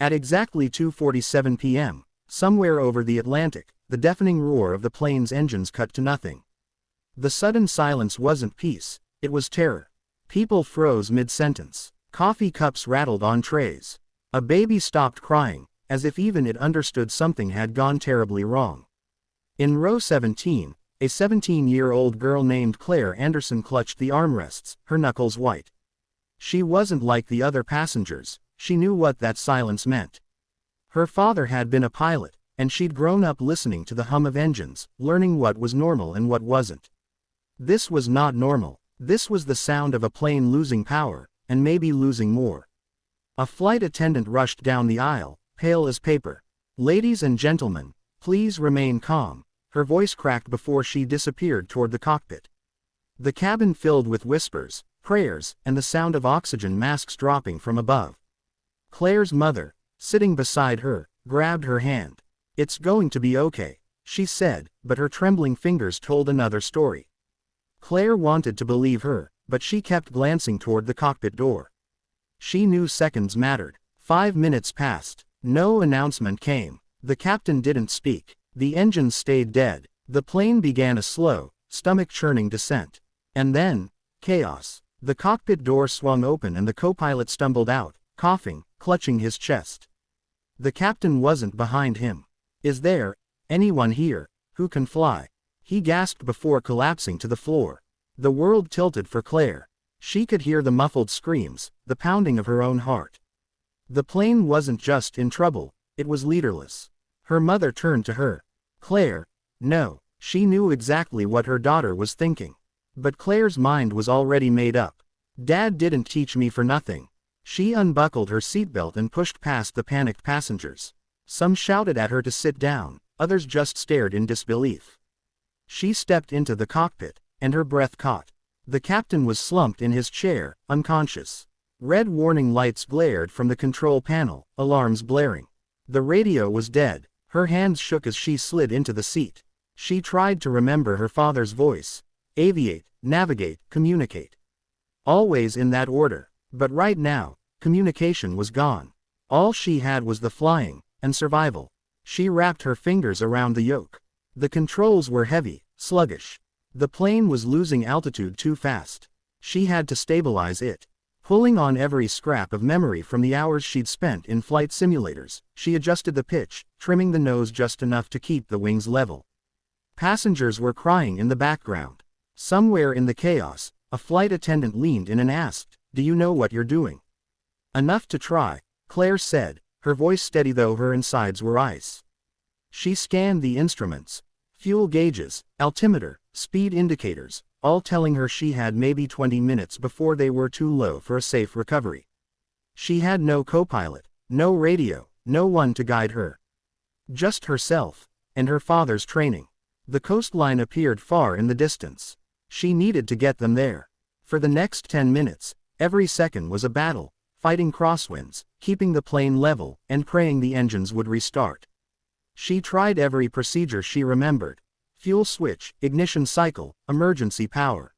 At exactly 2:47 p.m., somewhere over the Atlantic, the deafening roar of the plane's engines cut to nothing. The sudden silence wasn't peace, it was terror. People froze mid-sentence. Coffee cups rattled on trays. A baby stopped crying, as if even it understood something had gone terribly wrong. In row 17, a 17-year-old girl named Claire Anderson clutched the armrests, her knuckles white. She wasn't like the other passengers, she knew what that silence meant. Her father had been a pilot, and she'd grown up listening to the hum of engines, learning what was normal and what wasn't. This was not normal. This was the sound of a plane losing power, and maybe losing more. A flight attendant rushed down the aisle, pale as paper. "Ladies and gentlemen, please remain calm." Her voice cracked before she disappeared toward the cockpit. The cabin filled with whispers, prayers, and the sound of oxygen masks dropping from above. Claire's mother, sitting beside her, grabbed her hand. "It's going to be okay," she said, but her trembling fingers told another story. Claire wanted to believe her, but she kept glancing toward the cockpit door. She knew seconds mattered. 5 minutes passed. No announcement came. The captain didn't speak. The engines stayed dead. The plane began a slow, stomach-churning descent. And then, chaos. The cockpit door swung open and the co-pilot stumbled out, coughing, clutching his chest. The captain wasn't behind him. "Is there anyone here who can fly?" he gasped before collapsing to the floor. The world tilted for Claire. She could hear the muffled screams, the pounding of her own heart. The plane wasn't just in trouble, it was leaderless. Her mother turned to her. "Claire." No, she knew exactly what her daughter was thinking. But Claire's mind was already made up. "Dad didn't teach me for nothing." She unbuckled her seatbelt and pushed past the panicked passengers. Some shouted at her to sit down, others just stared in disbelief. She stepped into the cockpit, and her breath caught. The captain was slumped in his chair, unconscious. Red warning lights glared from the control panel, alarms blaring. The radio was dead. Her hands shook as she slid into the seat. She tried to remember her father's voice. Aviate, navigate, communicate. Always in that order. But right now, communication was gone. All she had was the flying, and survival. She wrapped her fingers around the yoke. The controls were heavy, sluggish. The plane was losing altitude too fast. She had to stabilize it. Pulling on every scrap of memory from the hours she'd spent in flight simulators, she adjusted the pitch, trimming the nose just enough to keep the wings level. Passengers were crying in the background. Somewhere in the chaos, a flight attendant leaned in and asked, "Do you know what you're doing?" "Enough to try," Claire said, her voice steady though her insides were ice. She scanned the instruments. Fuel gauges, altimeter, speed indicators, all telling her she had maybe 20 minutes before they were too low for a safe recovery. She had no co-pilot, no radio, no one to guide her. Just herself, and her father's training. The coastline appeared far in the distance. She needed to get them there. For the next 10 minutes, every second was a battle, fighting crosswinds, keeping the plane level, and praying the engines would restart. She tried every procedure she remembered. Fuel switch, ignition cycle, emergency power.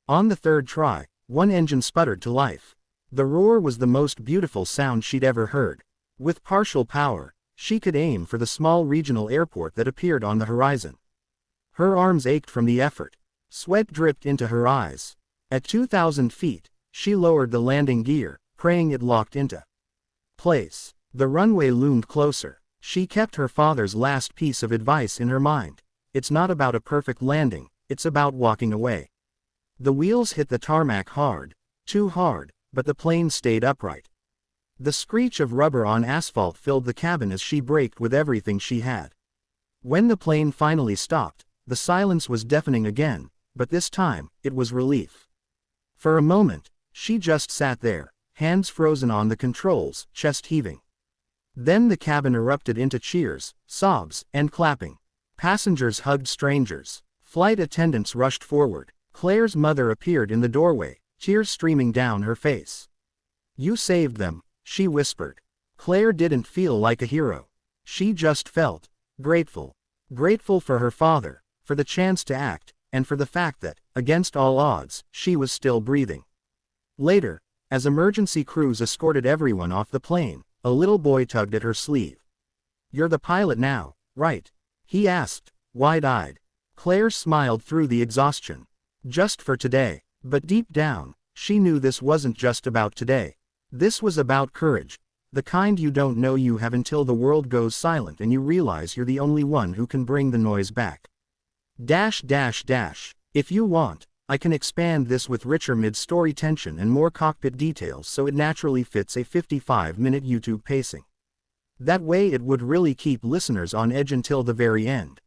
On the third try, one engine sputtered to life. The roar was the most beautiful sound she'd ever heard. With partial power, she could aim for the small regional airport that appeared on the horizon. Her arms ached from the effort. Sweat dripped into her eyes. At 2,000 feet, she lowered the landing gear, praying it locked into place. The runway loomed closer. She kept her father's last piece of advice in her mind. It's not about a perfect landing, it's about walking away. The wheels hit the tarmac hard, too hard, but the plane stayed upright. The screech of rubber on asphalt filled the cabin as she braked with everything she had. When the plane finally stopped, the silence was deafening again, but this time, it was relief. For a moment, she just sat there, hands frozen on the controls, chest heaving. Then the cabin erupted into cheers, sobs, and clapping. Passengers hugged strangers. Flight attendants rushed forward. Claire's mother appeared in the doorway, tears streaming down her face. "You saved them," she whispered. Claire didn't feel like a hero. She just felt grateful. Grateful for her father, for the chance to act, and for the fact that, against all odds, she was still breathing. Later, as emergency crews escorted everyone off the plane, A little boy tugged at her sleeve. "You're the pilot now, right?" he asked, wide-eyed. Claire smiled through the exhaustion. "Just for today." But deep down, she knew this wasn't just about today. This was about courage. The kind you don't know you have until the world goes silent and you realize you're the only one who can bring the noise back. If you want, I can expand this with richer mid-story tension and more cockpit details so it naturally fits a 55-minute YouTube pacing. That way it would really keep listeners on edge until the very end.